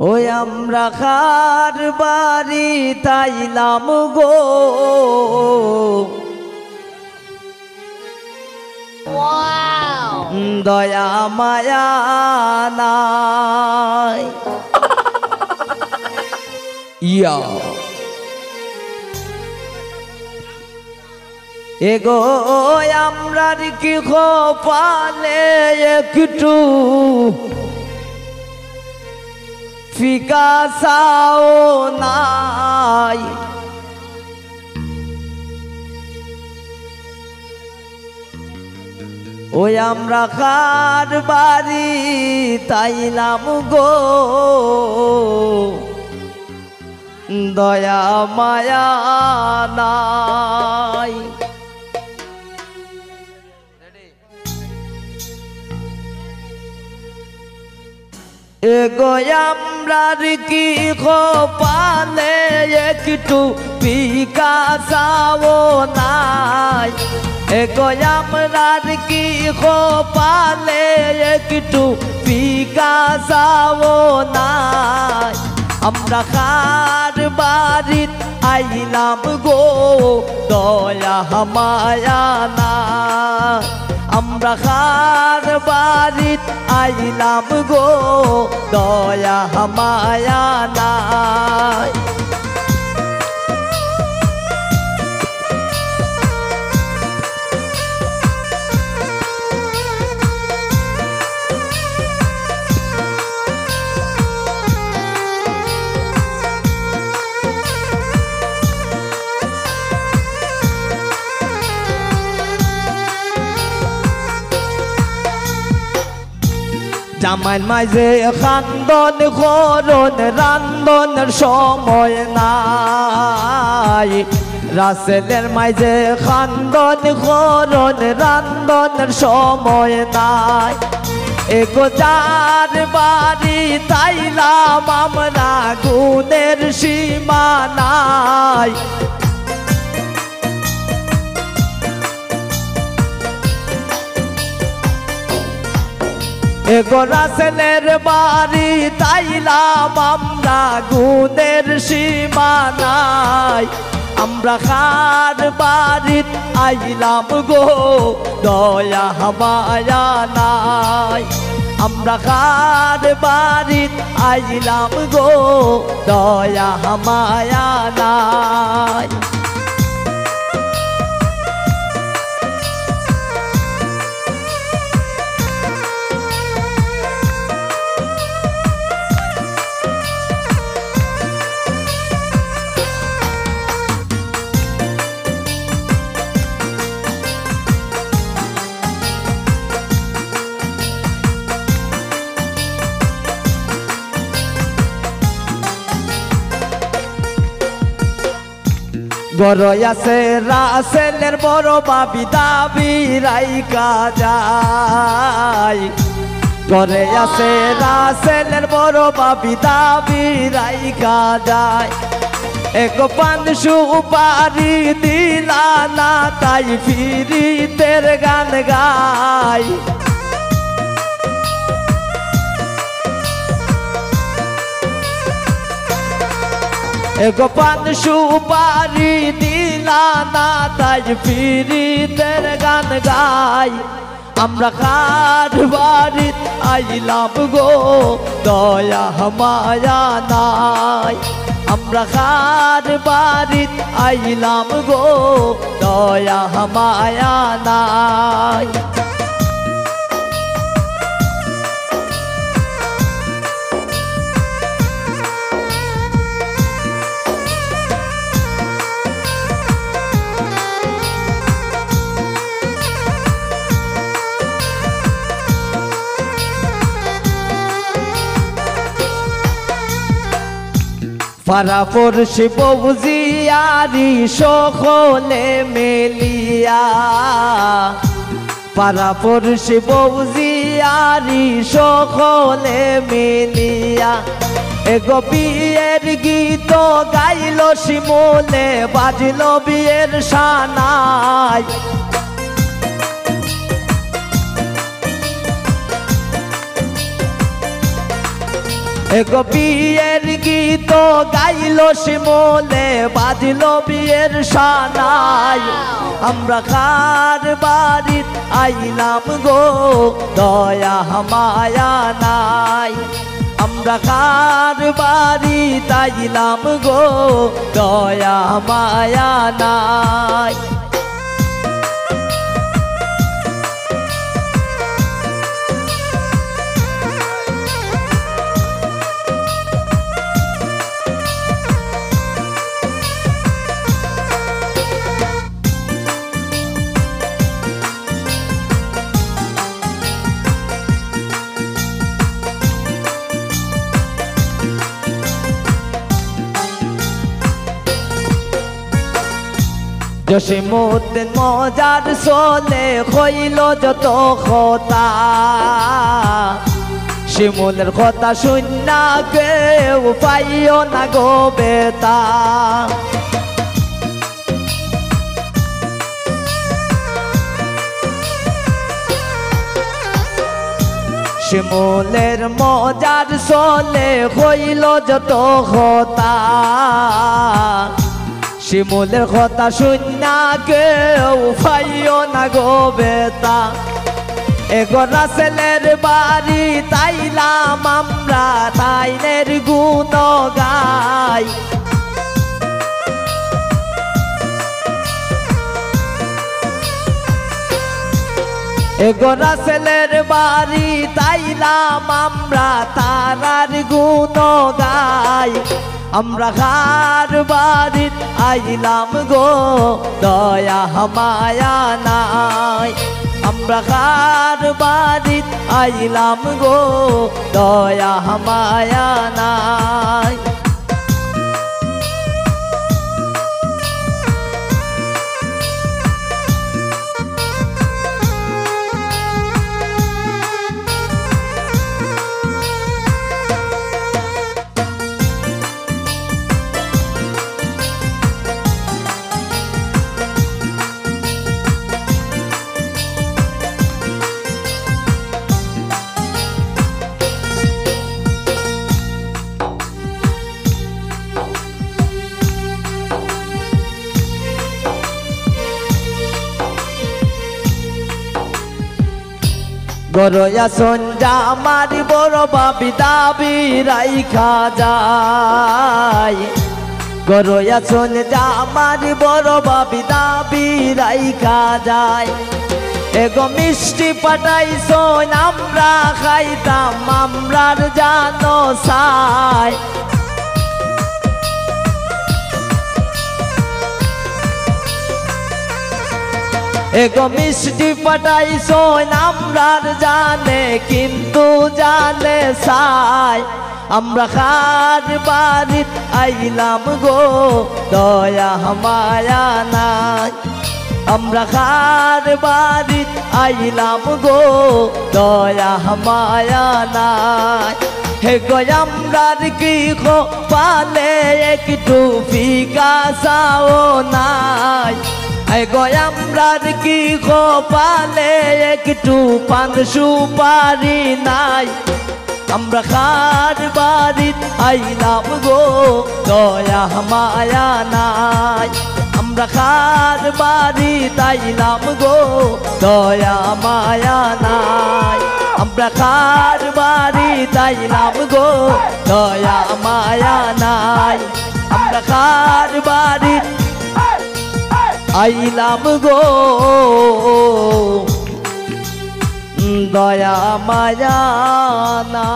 ওই আমরা খার বাড়ি তাইলাম গো দয়া মায়া নাই ইয়া এগো আমরার কি খোপালে একটু ফিকা চাও নাই ওই আমরা খার বাড়ি তাইলাম গো দয়া মায়া নাই এগো আমরার কি খোপালে একটু ফিকা চাও নাই এগো আমরার কি খোপালে একটু ফিকা চাও নাই আমরা খার বাড়িত আইলাম গো দয়া মায়া নাই আমরা খার বাড়িত আইলাম গো দয়া মায়া নাই জামাইন মাঝে খান্দন করন রান্ধনের সময় নাই রাসেলের মাঝে খান্দন করন রান্ধনের সময় নাই এগো যার বাড়ি তাইলাম আমরা গুণের সীমা নাই এগো রাসেলের বাড়ি তাইলাম আমরা গুণের সীমা নাই আমরা খার বাড়িত আইলাম গো দয়া মায়া নাই আমরা খার বাড়িত আইলাম গো দয়া মায়া নাই গরয় আছে রাসেলের বড় বাবি দাবি রাইকা যায় ঘরে আছে রাসেলের বড় বাবি দাবি রাইকা যায় এক পান সুপারি দিলা না তাই ফিরিতের গান গায় এগো পান সুপারি দিলা না তাই ফিরিতের গান গাই আমরা খার বাড়িত আইলাম গো দয়া মায়া নাই আমরা খার বাড়িত আইলাম গো দয়া মায়া নাই পাড়া পড়শি বউজিয়ারি সকলে মেলিয়া পাড়া পড়শি বউজিয়ারি সকলে মেলিয়া এগো বিয়ের গীত গাইল শিমলে বাজল বিয়ের সানাই এগো বিয়ের গীত গাইলো শিমুলে বাজলো বিয়ের সানাই আমরা কার বাড়িত আইলাম গো দয়া মায়া নাই আমরা কার বাড়িত আইলাম গো দয়া মায়া নাই জসিমউদ্দিন মজার চলে হইল যত কথা শিমুলের কথা শুননা কেউ পাইও না গো বেতা শিমুলের মজার চলে হইল যত কথা শিমুলের কথা শুননা কেউ পাইও না গো বেতা এগো রাসেলের বাড়ি তাইলাম আমরা তাইনের গুণ গাই এগো রাসেলের বাড়ি তাইলাম আমরা তারার গুণ গাই আমরা কার বাড়িত আইলাম গো দয়া মায়া নাই আমরা কার বাড়িত আইলাম গো দয়া মায়া নাই গরয়া সঞ্জা আমার বড় বাবি দাবি রাইখা যায় গরয়া সঞ্জা আমার বড় বাবি দাবি রাইখা যায় এগো মিষ্টি পাঠাইছো আমরা খাইতাম আমরার জানো সাই এগো মিষ্টি পাঠাইছো আমরার জানে কিন্তু জানে সাই আমরা কার বাড়িত আইলাম গো দয়া মায়া নাই আমরা কার বাড়িত আইলাম গো দয়া মায়া নাই হে গো আমরার কি পালে একটু ফিকা চাও নাই এগো আমরার কি পালে একটু পান সুপারি নাই আমরা কার বাড়িত আইলাম গো দয়া মায়া নাই আমরা কার বাড়িত আইলাম গো দয়া মায়া নাই আমরা কার বাড়িত আইলাম গো দয়া মায়া নাই আমরা কার বাড়িত আইলাম গো দয়া মায়া না।